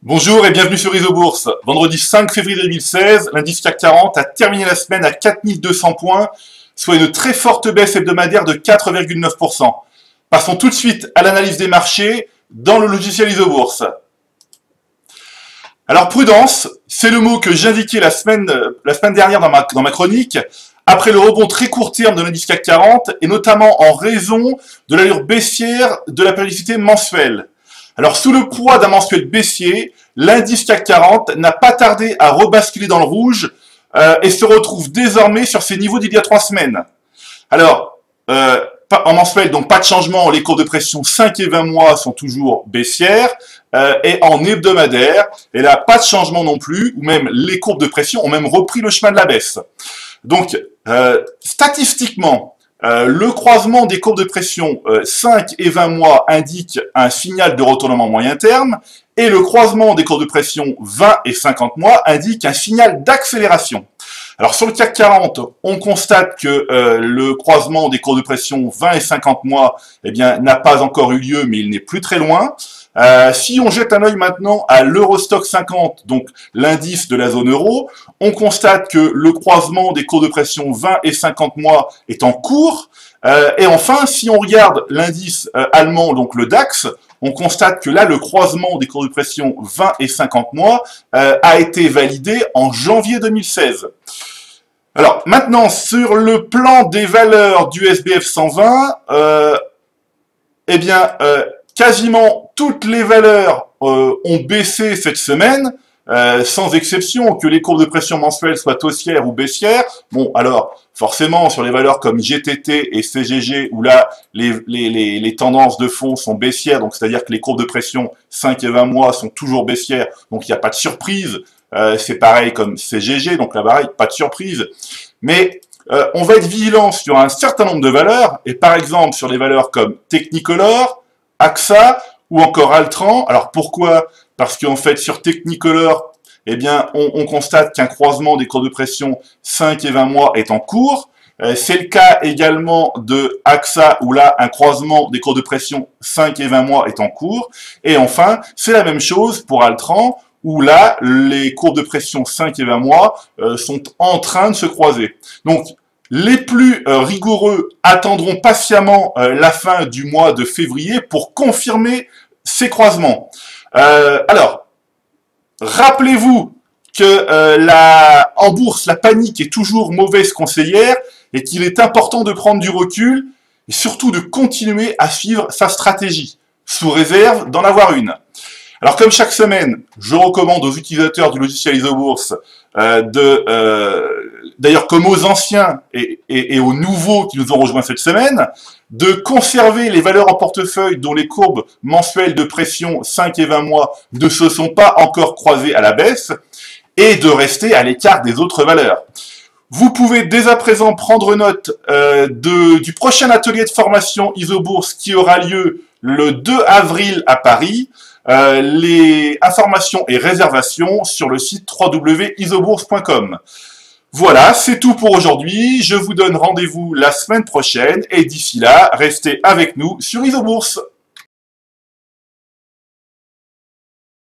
Bonjour et bienvenue sur Isobourse. Vendredi 5 février 2016, l'indice CAC 40 a terminé la semaine à 4200 points, soit une très forte baisse hebdomadaire de 4,9%. Passons tout de suite à l'analyse des marchés dans le logiciel Isobourse. Alors prudence, c'est le mot que j'indiquais la semaine dernière dans ma chronique, après le rebond très court terme de l'indice CAC 40 et notamment en raison de l'allure baissière de la périodicité mensuelle. Alors, sous le poids d'un mensuel baissier, l'indice CAC 40 n'a pas tardé à rebasculer dans le rouge et se retrouve désormais sur ses niveaux d'il y a 3 semaines. Alors, en mensuel, donc pas de changement, les courbes de pression 5 et 20 mois sont toujours baissières, et en hebdomadaire, et là, pas de changement non plus, ou même les courbes de pression ont même repris le chemin de la baisse. Donc, statistiquement, le croisement des courbes de pression 5 et 20 mois indique un signal de retournement moyen terme et le croisement des courbes de pression 20 et 50 mois indique un signal d'accélération. Alors sur le CAC 40, on constate que le croisement des courbes de pression 20 et 50 mois n'a pas encore eu lieu, mais il n'est plus très loin. Si on jette un œil maintenant à l'Eurostoxx 50, donc l'indice de la zone euro, on constate que le croisement des courbes de pression 20 et 50 mois est en cours. Et enfin, si on regarde l'indice allemand, donc le DAX, on constate que là, le croisement des courbes de pression 20 et 50 mois a été validé en janvier 2016. Alors, maintenant, sur le plan des valeurs du SBF 120, quasiment toutes les valeurs ont baissé cette semaine, sans exception, que les courbes de pression mensuelles soient haussières ou baissières. Bon, alors, forcément, sur les valeurs comme GTT et CGG, où là, les tendances de fond sont baissières, donc c'est-à-dire que les courbes de pression 5 et 20 mois sont toujours baissières, donc il n'y a pas de surprise. C'est pareil comme CGG, donc là, pareil, pas de surprise. Mais on va être vigilant sur un certain nombre de valeurs, et par exemple, sur les valeurs comme Technicolor, AXA ou encore Altran. Alors pourquoi? Parce qu'en fait, sur Technicolor, on constate qu'un croisement des courbes de pression 5 et 20 mois est en cours. C'est le cas également de AXA, où là, un croisement des courbes de pression 5 et 20 mois est en cours. Et enfin, c'est la même chose pour Altran, où là, les courbes de pression 5 et 20 mois sont en train de se croiser. Donc, les plus rigoureux attendront patiemment la fin du mois de février pour confirmer ces croisements. Alors, rappelez-vous que en bourse, la panique est toujours mauvaise conseillère et qu'il est important de prendre du recul et surtout de continuer à suivre sa stratégie, sous réserve d'en avoir une. Alors, comme chaque semaine, je recommande aux utilisateurs du logiciel Isobourse d'ailleurs comme aux anciens et aux nouveaux qui nous ont rejoints cette semaine, de conserver les valeurs en portefeuille dont les courbes mensuelles de pression 5 et 20 mois ne se sont pas encore croisées à la baisse, et de rester à l'écart des autres valeurs. Vous pouvez dès à présent prendre note du prochain atelier de formation Isobourse qui aura lieu le 2 avril à Paris. Les informations et réservations sur le site www.isobourse.com. Voilà, c'est tout pour aujourd'hui. Je vous donne rendez-vous la semaine prochaine et d'ici là, restez avec nous sur Isobourse.